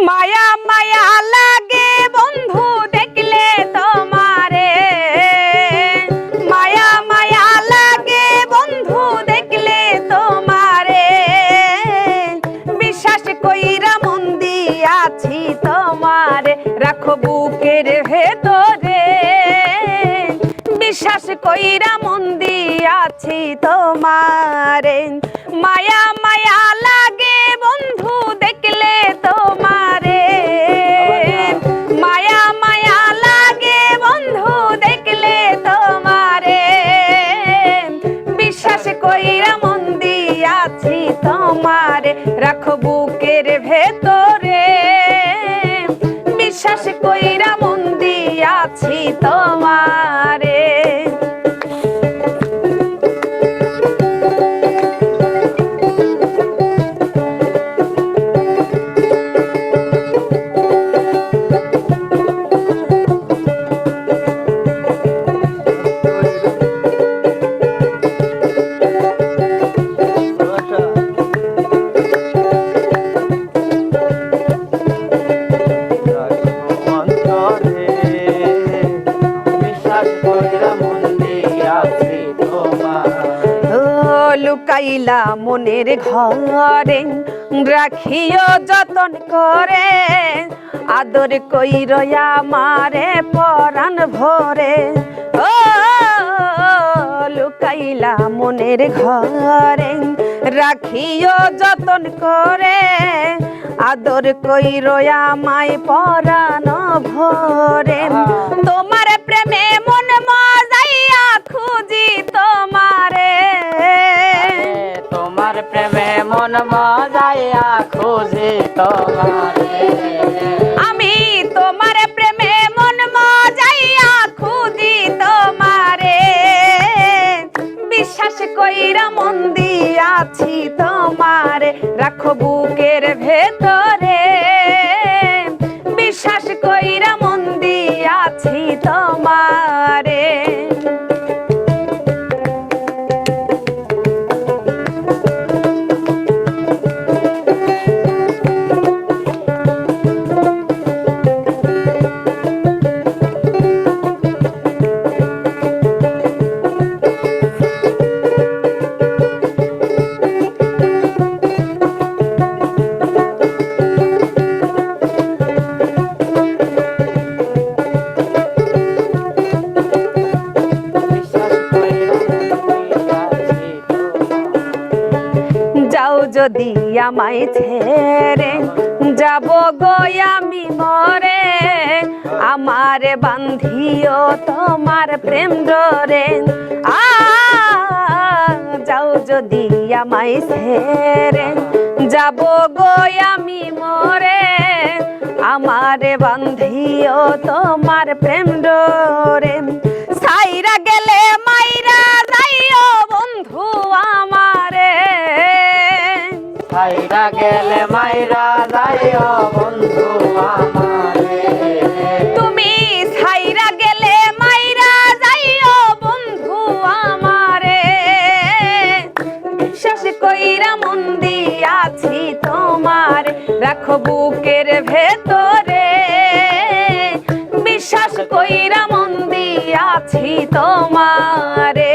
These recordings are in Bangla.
মায়া মায়া লাগে বন্ধু দেখলে তোমারে, মায়া মায়া লাগে বন্ধু দেখলে তোমারে, বিশ্বাস কইরা মন দিয়াছি তোমারে, রাখো বুকের ভেতরে, বিশ্বাস কইরা মন দিয়াছি তোমারে। মায়া মায়া লাগে বন্ধু দেখলে তোমারে, মায়া মায়া লাগে বন্ধু দেখলে তোমারে, বিশ্বাস কইরা মন দিয়াছি তোমারে, রাখো বুকের ভেতরে, বিশ্বাস কইরা মন দিয়াছি তোমারে। লুকাইলা মনের ঘরে, রাখিও যতন করে, আদর কইরয়া মারে পরাণ ভরে। ও লুকাইলা মনের ঘরে, রাখিও যতন করে, আদর কইরয়া মায় পরাণ ভরে। তোমার প্রেমে মন মজাইয়া খুঁজি তোমারে, তোমার প্রেমে মন মজাইয়া খুঁজি তোমারে, আমি তোমার প্রেমে মন মজাইয়া খুঁজি তোমারে, বিশ্বাস কইরা মন দিয়াছি তোমারে, রাখো বুকের ভেতরে, বিশ্বাস কইরা মন দিয়াছি তোমারে। যাও যদি আমায় ছেড়ে, যাব গো আমি মরে, আমারে বান্ধিও তোমার প্রেম ডোরে। যাও যদি আমায় ছেড়ে, যাব গো আমি মরে, আমারে বান্ধিও তোমার প্রেম ডোরে। সাইরা গেলে মাইরা যাইও বন্ধু আমারে, সাইরা গেলে মাইরা যাইও বন্ধু আমারে, তুমি সাইরা গেলে মাইরা যাইও বন্ধু আমারে, বিশ্বাস কইরা মন দিয়াছি তোমারে, রাখো বুকের ভেতরে, বিশ্বাস কইরা মন দিয়াছি তোমারে।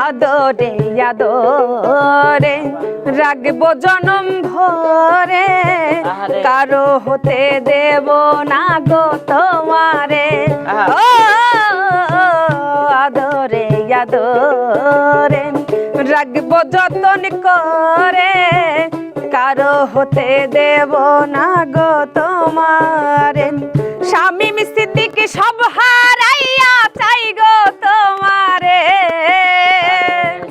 আদরে আদরে রাখবো জনম ভরে, কারো হতে দেব না গো তোমারে। ও আদরে আদরে রাখবো যতন করে, কারো হতে দেব না গো তোমারে। স্বামী সিদ্দিক সব হারাইয়া চাই গো তোমারে,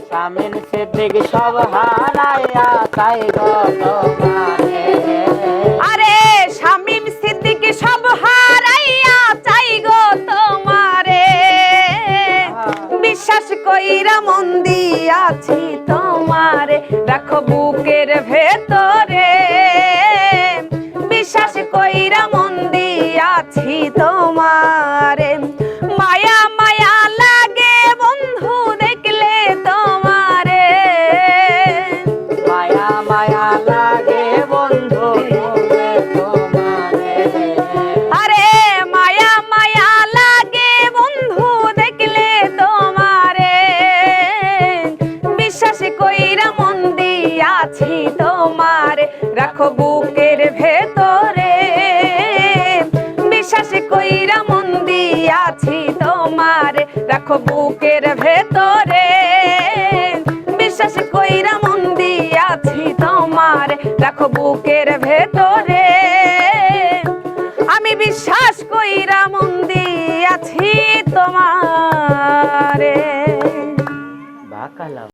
স্বামী সিদ্দিক সব হারাইয়া চাই গো তোমারে। কইরা মন দিয়াছি তোমারে, রাখো বুকের ভেতরে। বিশ্বাস কইরা মন দিয়াছি তোমারে, মায়া মায়া লাগে বন্ধু দেখলে তোমারে। মায়া মায়া লাগে বন্ধু তুমি তোমারে। আরে মায়া মায়া লাগে বন্ধু দেখলে তোমারে, বিশ্বাস কইরা মন দিয়াছি তোমারে, রাখো বুকের ভেতরে। বিশ্বাস কইরা মন দিয়াছি তোমারে, রাখো বুকের ভেতরে। বিশ্বাস কইরা মন দিয়াছি তোমারে, রাখো বুকের ভেতরে। আমি বিশ্বাস কইরা মন দিয়াছি তোমার